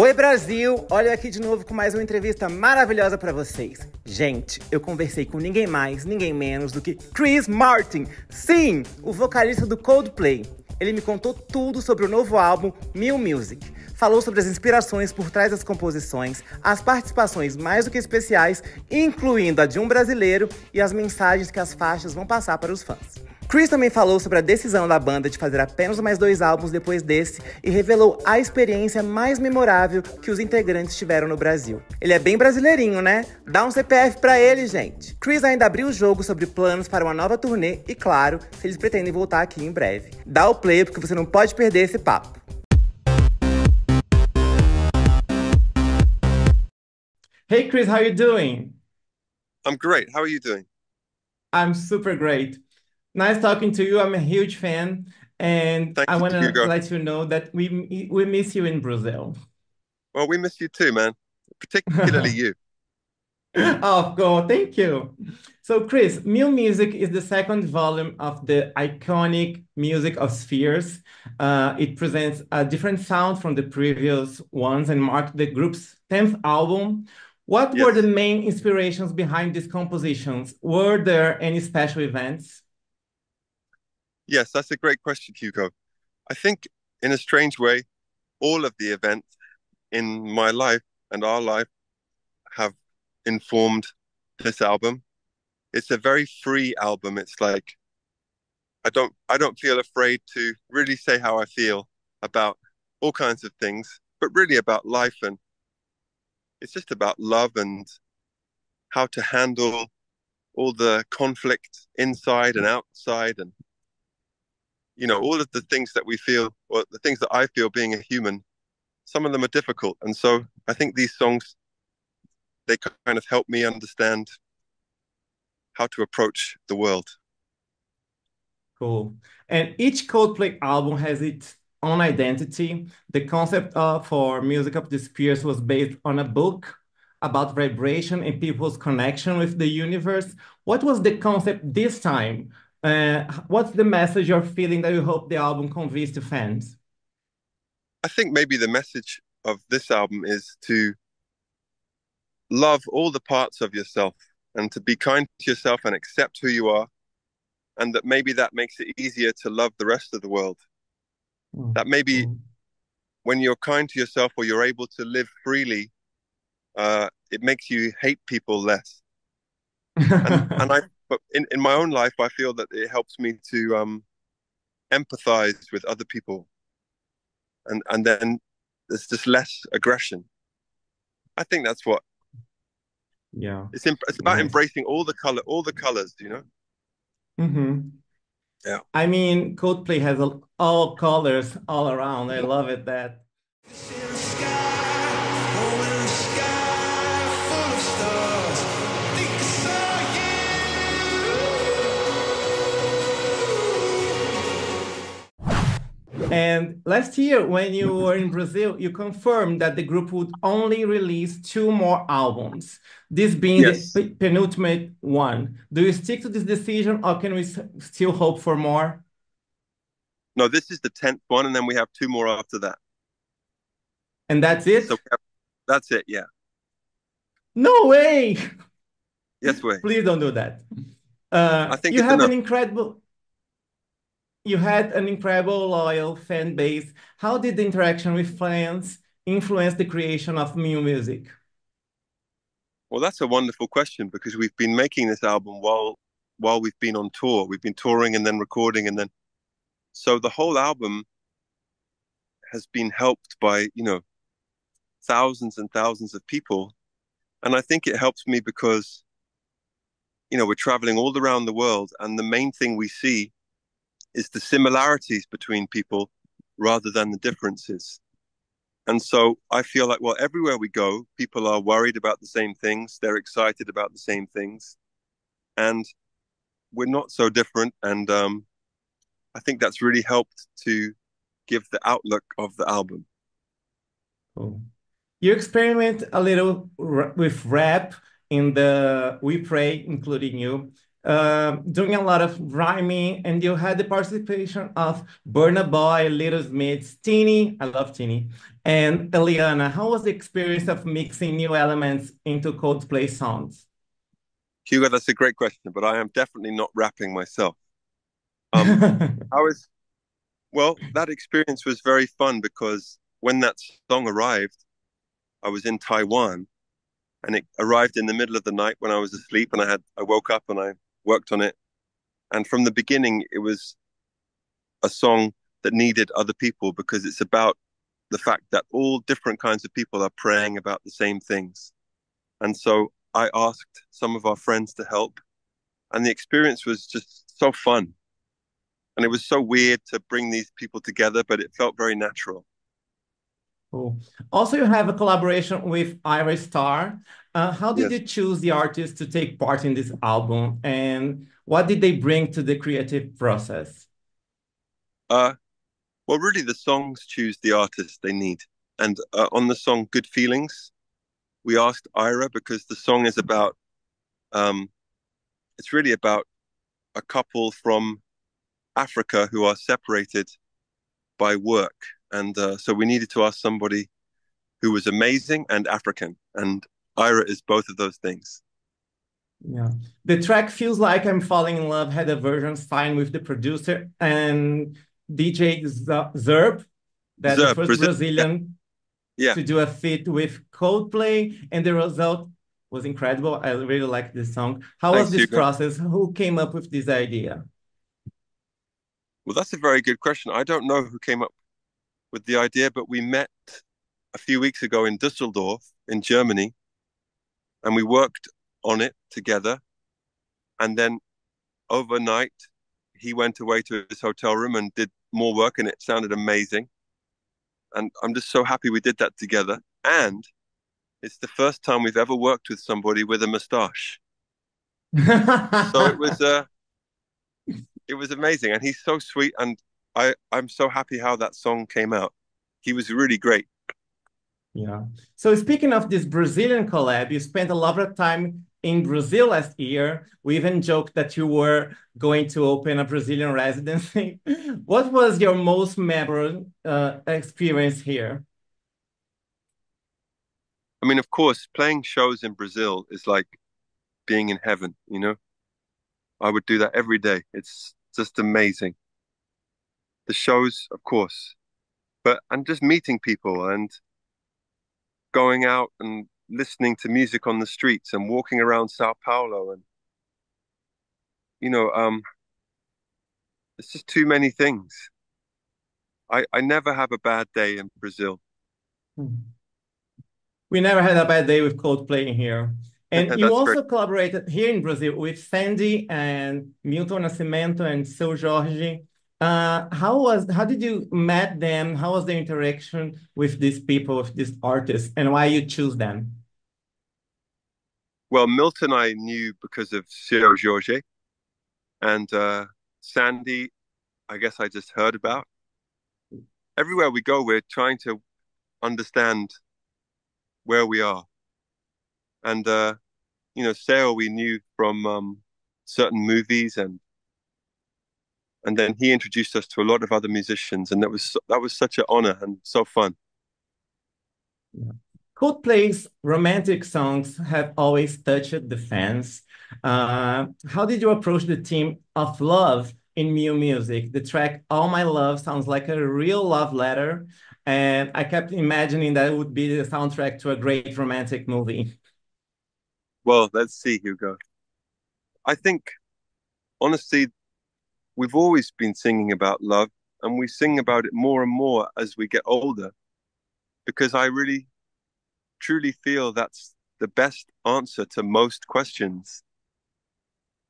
Oi, Brasil! Olha aqui de novo com mais uma entrevista maravilhosa pra vocês. Gente, eu conversei com ninguém mais, ninguém menos do que Chris Martin. Sim, o vocalista do Coldplay. Ele me contou tudo sobre o novo álbum New Music. Falou sobre as inspirações por trás das composições, as participações mais do que especiais, incluindo a de um brasileiro e as mensagens que as faixas vão passar para os fãs. Chris também falou sobre a decisão da banda de fazer apenas mais 2 álbuns depois desse e revelou a experiência mais memorável que os integrantes tiveram no Brasil. Ele é bem brasileirinho, né? Dá um CPF pra ele, gente! Chris ainda abriu o jogo sobre planos para uma nova turnê e, claro, se eles pretendem voltar aqui em breve. Dá o play porque você não pode perder esse papo. Hey Chris, how are you doing? I'm great. How are you doing? I'm super great. Nice talking to you. I'm a huge fan, and Thank I you, want to Hugo. let you know that we miss you in Brazil. Well, we miss you too, man. Particularly you. Of course, thank you. So, Chris, New Music is the second volume of the iconic Music of Spheres. It presents a different sound from the previous ones and marked the group's 10th album. What were the Yes. main inspirations behind these compositions? Were there any special events? Yes, that's a great question, Hugo. I think in a strange way, all of the events in my life and our life have informed this album. It's a very free album. It's like I don't feel afraid to really say how I feel about all kinds of things, but really about life, and it's just about love and how to handle all the conflict inside and outside, and all of the things that we feel, or the things that I feel being a human. Some of them are difficult, and so I think these songs, they kind of help me understand how to approach the world. Cool. And each Coldplay album has its own identity. The concept for Music of the Spheres was based on a book about vibration and people's connection with the universe. What was the concept this time? What's the message or feeling that you hope the album conveys to fans? I think maybe the message of this album is to love all the parts of yourself and to be kind to yourself and accept who you are, and that maybe that makes it easier to love the rest of the world. Mm, That maybe mm. when you're kind to yourself or you're able to live freely, it makes you hate people less. And but in my own life, I feel that it helps me to empathize with other people, and then there's just less aggression. I think that's what Yeah, it's about, nice. embracing all the colors. Mhm. Yeah. I mean, Coldplay has all colors all around. I love it that. And last year, when you were in Brazil, you confirmed that the group would only release 2 more albums, this being the Yes. penultimate one. Do you stick to this decision, or can we still hope for more? No, this is the 10th one, and then we have two more after that. And that's So it? that's it. Yeah. No way! Yes, way. Please don't do that. I think You it's have enough. an incredible, you had an incredible loyal fan base. How did the interaction with fans influence the creation of new music? Well, that's a wonderful question because we've been making this album while we've been on tour. We've been touring and then recording, and then so the whole album has been helped by, thousands and thousands of people. And I think it helps me because, we're traveling all around the world, and the main thing we see is the similarities between people rather than the differences. And so I feel like, well, everywhere we go, people are worried about the same things. They're excited about the same things. And we're not so different. And I think that's really helped to give the outlook of the album. Cool. You experiment a little with rap in the We Pray, including you. doing a lot of rhyming, and you had the participation of Burna Boy, Little Smiths, Teeny, I love Teeny, and Eliana. How was the experience of mixing new elements into Coldplay songs? Hugo, that's a great question, but I am definitely not rapping myself. Um, I was, well, that experience was very fun because when that song arrived, I was in Taiwan and it arrived in the middle of the night when I was asleep and I woke up and I worked on it. And from the beginning, it was a song that needed other people because it's about the fact that all different kinds of people are praying about the same things. And so I asked some of our friends to help, and the experience was just so fun. And it was so weird to bring these people together, but it felt very natural. Cool. Also, you have a collaboration with Ira Star. How did Yes. you choose the artists to take part in this album, and what did they bring to the creative process? Uh, well, really, the songs choose the artist they need. And on the song Good Feelings, we asked Ira because the song is about, um, it's really about a couple from Africa who are separated by work. And so we needed to ask somebody who was amazing and African. And Ira is both of those things. Yeah. The track Feels Like I'm Falling in Love had a version signed with the producer and DJ Zerb, that the Zerb, first Brazil. Brazilian Yeah. to do a feat with Coldplay, and the result was incredible. I really like this song. How was Thanks, this Hugo. process? Who came up with this idea? Well, that's a very good question. I don't know who came up with the idea, but we met a few weeks ago in Düsseldorf in Germany and we worked on it together. And then overnight, he went away to his hotel room and did more work, and it sounded amazing. And I'm just so happy we did that together. And it's the first time we've ever worked with somebody with a mustache. So it was amazing, and he's so sweet, and I'm so happy how that song came out. He was really great. Yeah. So speaking of this Brazilian collab, you spent a lot of time in Brazil last year. We even joked that you were going to open a Brazilian residency. What was your most memorable experience here? I mean, of course, playing shows in Brazil is like being in heaven, you know? I would do that every day. It's just amazing. The shows, of course, but and just meeting people and going out and listening to music on the streets and walking around Sao Paulo and you know, it's just too many things. I never have a bad day in Brazil. We never had a bad day with Coldplay in here. And you That's great. also collaborated here in Brazil with Sandy and Milton Nascimento and Seu Jorge. How did you met them? How was the interaction with these people, with these artists, and why you choose them? Well, Milton I knew because of Seu Jorge, and Sandy, I guess I just heard about. Everywhere we go, we're trying to understand where we are. And you know, Seu we knew from certain movies, and then he introduced us to a lot of other musicians, and that was such an honor and so fun. Yeah. Coldplay's romantic songs have always touched the fans. How did you approach the theme of love in new music? The track All My Love sounds like a real love letter, and I kept imagining that it would be the soundtrack to a great romantic movie. Well, let's see, Hugo. I think honestly, we've always been singing about love, and we sing about it more and more as we get older, because I really truly feel that's the best answer to most questions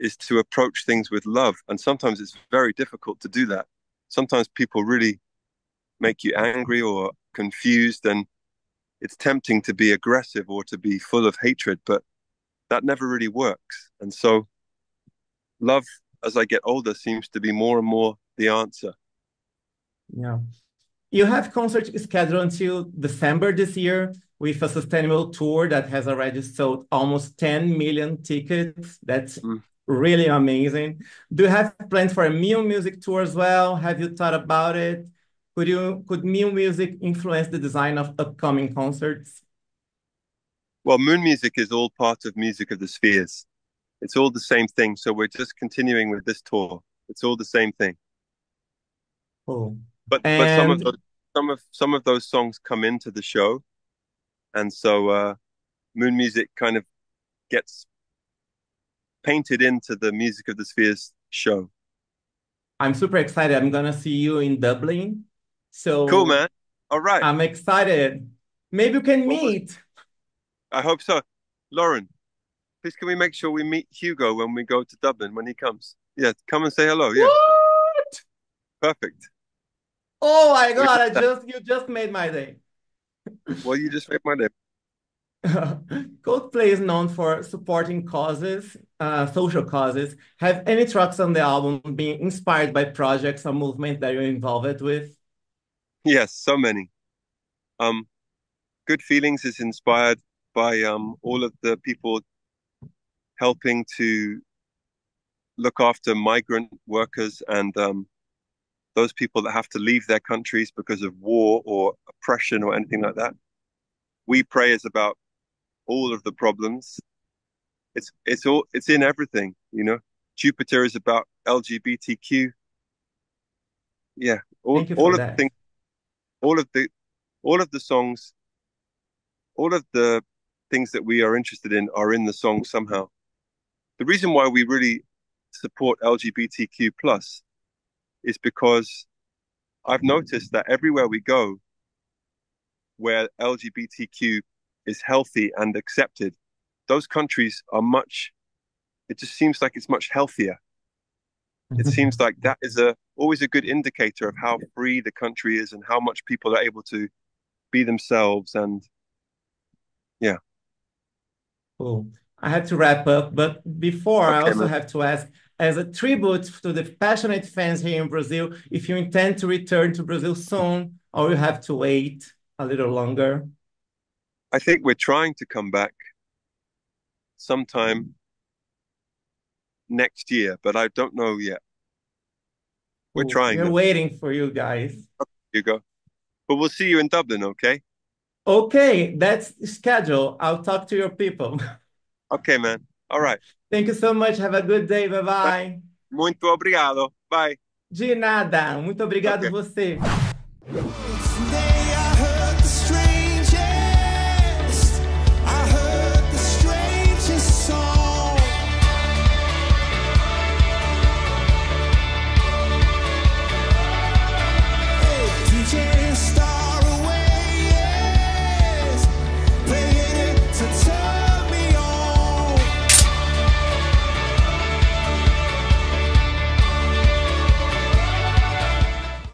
is to approach things with love. And sometimes it's very difficult to do that. Sometimes people really make you angry or confused, and it's tempting to be aggressive or to be full of hatred, but that never really works. And so love, as I get older, seems to be more and more the answer. Yeah. You have concerts scheduled until December this year with a sustainable tour that has already sold almost 10 million tickets. That's Mm. really amazing. Do you have plans for a Mew music tour as well? Have you thought about it? Could Mew music influence the design of upcoming concerts? Well, moon music is all part of music of the spheres. It's all the same thing. So we're just continuing with this tour. It's all the same thing. Oh, But and some of those songs come into the show, and so moon music kind of gets painted into the music of the spheres show. I'm super excited. I'm gonna see you in Dublin. Cool, So man. All right. I'm excited. Maybe we can Well, meet. I hope so. Lauren, please can we make sure we meet Hugo when we go to Dublin when he comes? Yeah, come and say hello. Yeah, What? perfect. Oh my We God, love that. you just made my day. Well, you just made my day. Coldplay is known for supporting causes, social causes. Have any tracks on the album been inspired by projects or movement that you're involved with? Yes, so many. Um, Good Feelings is inspired by all of the people helping to look after migrant workers and those people that have to leave their countries because of war or oppression or anything like that. We Pray is about all of the problems. It's in everything, you know. Jupiter is about LGBTQ. Yeah, Thank you for all of the that. things, all of the all of the songs, all of the things that we are interested in are in the song somehow. The reason why we really support LGBTQ plus is because I've noticed that everywhere we go where LGBTQ is healthy and accepted, those countries are much, it just seems like it's much healthier. It seems like that is a always a good indicator of how free the country is and how much people are able to be themselves. And yeah, Cool. I had to wrap up, but before I okay, also man. have to ask, as a tribute to the passionate fans here in Brazil, if you intend to return to Brazil soon, or you have to wait a little longer. I think we're trying to come back sometime next year, but I don't know yet. We're Cool. trying We're though. waiting for you guys. You go. But we'll see you in Dublin, okay? Okay, that's schedule. I'll talk to your people. Okay, man. All right. Thank you so much. Have a good day. Bye bye. Muito obrigado. Bye. De nada. Muito obrigado Okay. você.